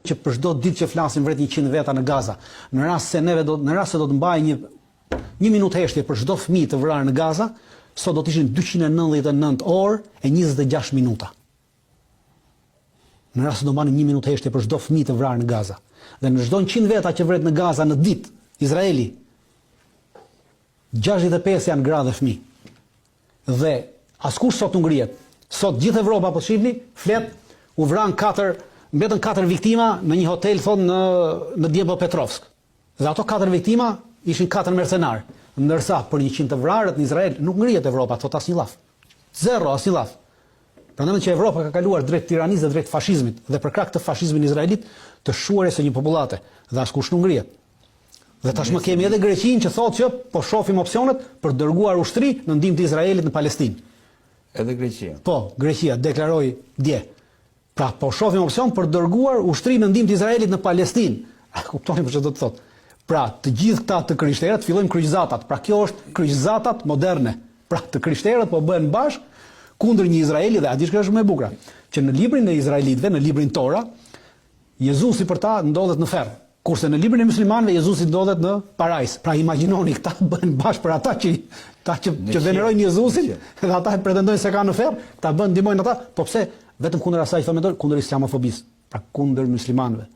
që për çdo ditë që flasim vret 100 veta në Gaza. Në rast se do të mbaj një minutë heshtje për çdo fëmijë të vrarë në Gaza, sot do të ishin 299 orë e 26 minuta. Në rast se do mbani 1 minutë heshtje për çdo fëmijë të vrarë në Gaza. Dhe në çdo 100 veta që vret në Gaza në ditë, Izraeli 65 janë gra dhe fëmijë. Dhe askush sot nuk ngrihet. Sot gjithë Evropa po shihni, flet u vran mbetën 4 viktima në një hotel thon në Dnepropetrovsk. Dhe ato 4 viktima ishin 4 mercenar, ndërsa për 100 të vrarët në Izrael nuk ngrihet Evropa, thot asnjë llaf. Zero, asnjë llaf. Prandaj që Evropa ka kaluar drejt tiranisë dhe drejt fashizmit dhe për krah të fashizmit izraelit të shuarë së një popullate dhe askush nuk ngrihet. Dhe tashmë kemi edhe Greqinë që thotë që po shohim opsionet për dërguar ushtri në ndihmë të Izraelit në Palestinë. Edhe Greqia. Po, Greqia deklaroi dje. Pra, po shohim opsion për dërguar ushtri në ndihmë të Izraelit në Palestinë. A kuptoni për çfarë do të thotë? Pra, të gjithë këta të krishterët fillojnë kryqëzatat. Pra, kjo është kryqëzatat moderne. Pra, të krishterët po bëhen bashkë kundër një Izraeli dhe a dish që është më e bukur, që në librin e izraelitëve, në librin Tora, Jezusi për ta ndodhet në ferr. Kurse në librin e muslimanëve Jezusi ndodhet në parajs. Pra imagjinoni këta bëhen bashkë për ata që venerojnë Jezusin dhe ata pretendojnë se kanë në ferr, këta ndihmojnë ata, po pse vetëm kundër asaj thonë kundër islamofobisë, pra kundër muslimanëve.